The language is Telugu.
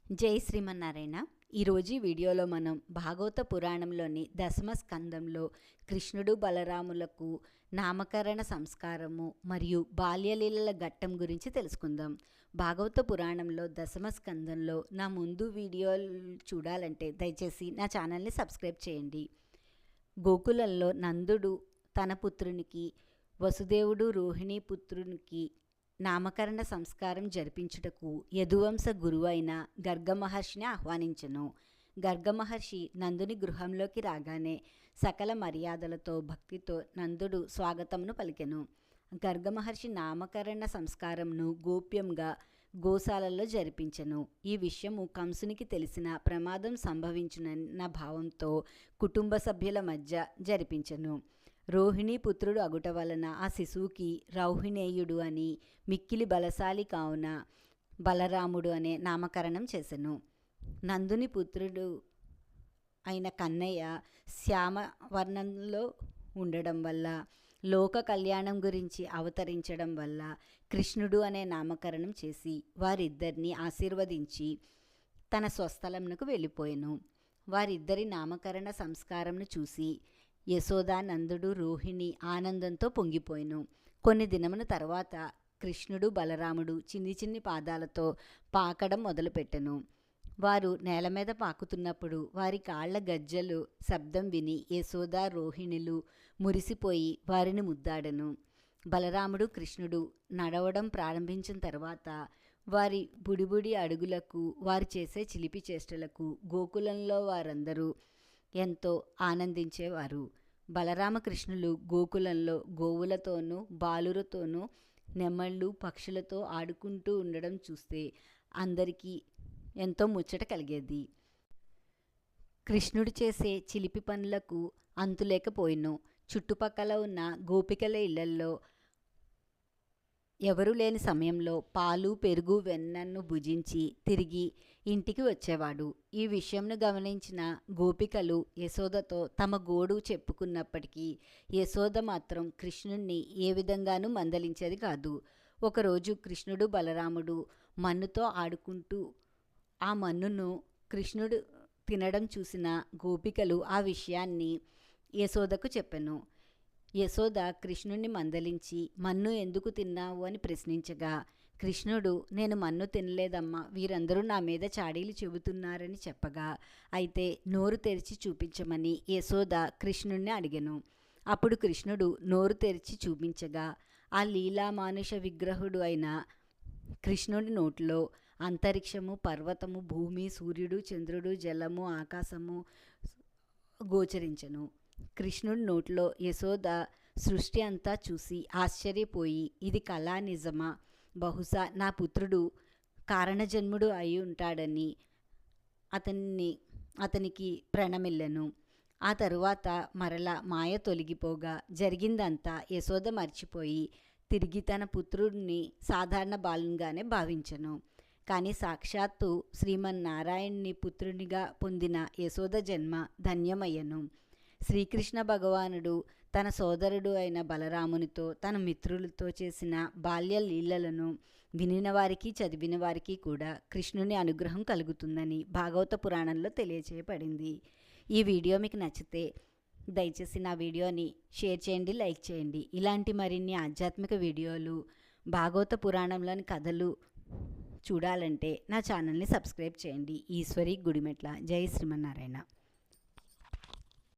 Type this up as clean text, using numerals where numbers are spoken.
జై శ్రీమన్నారాయణ. ఈరోజు ఈ వీడియోలో మనం భాగవత పురాణంలోని దశమ స్కందంలో కృష్ణుడు బలరాములకు నామకరణ సంస్కారము మరియు బాల్యలీలల ఘట్టం గురించి తెలుసుకుందాం. భాగవత పురాణంలో దశమ స్కందంలో నా ముందు వీడియోలు చూడాలంటే దయచేసి నా ఛానల్ని సబ్స్క్రైబ్ చేయండి. గోకులంలో నందుడు తన పుత్రునికి, వసుదేవుడు రోహిణీ పుత్రునికి నామకరణ సంస్కారం జరిపించుటకు యదువంశ గురువైన గర్గమహర్షిని ఆహ్వానించెను. గర్గమహర్షి నందుని గృహంలోకి రాగానే సకల మర్యాదలతో భక్తితో నందుడు స్వాగతమును పలికెను. గర్గమహర్షి నామకరణ సంస్కారంను గోప్యంగా గోశాలలో జరిపించెను. ఈ విషయము కంసునికి తెలిసిన ప్రమాదం సంభవించునన్న భావంతో కుటుంబ సభ్యుల మధ్య జరిపించెను. రోహిణీ పుత్రుడు అగుట వలన ఆ శిశువుకి రౌహిణేయుడు అని, మిక్కిలి బలశాలి కావున బలరాముడు అనే నామకరణం చేసెను. నందుని పుత్రుడు అయిన కన్నయ్య శ్యామవర్ణంలో ఉండడం వల్ల, లోక కళ్యాణం గురించి అవతరించడం వల్ల కృష్ణుడు అనే నామకరణం చేసి వారిద్దరిని ఆశీర్వదించి తన స్వస్థలంకు వెళ్ళిపోయెను. వారిద్దరి నామకరణ సంస్కారంను చూసి యశోదానందుడు రోహిణి ఆనందంతో పొంగిపోయెను. కొన్ని దినముల తర్వాత కృష్ణుడు బలరాముడు చిన్ని చిన్ని పాదాలతో పాకడం మొదలుపెట్టెను. వారు నేల మీద పాకుతున్నప్పుడు వారి కాళ్ల గజ్జలు శబ్దం విని యశోద రోహిణులు మురిసిపోయి వారిని ముద్దాడెను. బలరాముడు కృష్ణుడు నడవడం ప్రారంభించిన తర్వాత వారి బుడిబుడి అడుగులకు, వారు చేసే చిలిపి చేష్టలకు గోకులంలో వారందరూ ఎంతో ఆనందించేవారు. బలరామకృష్ణులు గోకులంలో గోవులతోనూ బాలురతోనూ నెమళ్ళు పక్షులతో ఆడుకుంటూ ఉండడం చూస్తే అందరికీ ఎంతో ముచ్చట కలిగేది. కృష్ణుడు చేసే చిలిపి పనులకు అంతులేకపోయిను. చుట్టుపక్కల ఉన్న గోపికల ఇళ్లల్లో ఎవరూ లేని సమయంలో పాలు పెరుగు వెన్నను భుజించి తిరిగి ఇంటికి వచ్చేవాడు. ఈ విషయంను గమనించిన గోపికలు యశోదతో తమ గోడు చెప్పుకున్నప్పటికీ యశోద మాత్రం కృష్ణుణ్ణి ఏ విధంగానూ మందలించేది కాదు. ఒకరోజు కృష్ణుడు బలరాముడు మన్నుతో ఆడుకుంటూ ఆ మన్నును కృష్ణుడు తినడం చూసిన గోపికలు ఆ విషయాన్ని యశోదకు చెప్పెను. యశోద కృష్ణుణ్ణి మందలించి మన్ను ఎందుకు తిన్నావు అని ప్రశ్నించగా కృష్ణుడు నేను మన్ను తినలేదమ్మా, వీరందరూ నా మీద చాడీలు చెబుతున్నారని చెప్పగా అయితే నోరు తెరిచి చూపించమని యశోద కృష్ణుణ్ణి అడిగెను. అప్పుడు కృష్ణుడు నోరు తెరిచి చూపించగా ఆ లీలామానుష విగ్రహుడు అయిన కృష్ణుడి నోట్లో అంతరిక్షము, పర్వతము, భూమి, సూర్యుడు, చంద్రుడు, జలము, ఆకాశము గోచరించెను. కృష్ణుడి నోట్లో యశోద సృష్టి అంతా చూసి ఆశ్చర్యపోయి ఇది కళా నిజమా, బహుశా నా పుత్రుడు కారణజన్ముడు అయి ఉంటాడని అతనికి ప్రణమిల్లెను. ఆ తరువాత మరలా మాయ తొలగిపోగా జరిగిందంతా యశోద మర్చిపోయి తిరిగి తన పుత్రుడిని సాధారణ బాలునిగానే భావించెను. కానీ సాక్షాత్తు శ్రీమన్నారాయణుని పుత్రునిగా పొందిన యశోద జన్మ ధన్యమయ్యను. శ్రీకృష్ణ భగవానుడు తన సోదరుడు అయిన బలరామునితో తన మిత్రులతో చేసిన బాల్య లీలలను వినిన వారికి చదివిన వారికి కూడా కృష్ణుని అనుగ్రహం కలుగుతుందని భాగవత పురాణంలో తెలియచేయబడింది. ఈ వీడియో మీకు నచ్చితే దయచేసి నా వీడియోని షేర్ చేయండి, లైక్ చేయండి. ఇలాంటి మరిన్ని ఆధ్యాత్మిక వీడియోలు, భాగవత పురాణంలోని కథలు చూడాలంటే నా ఛానల్ని సబ్స్క్రైబ్ చేయండి. ఈశ్వరి గుడిమెట్ల. జై శ్రీమన్నారాయణ.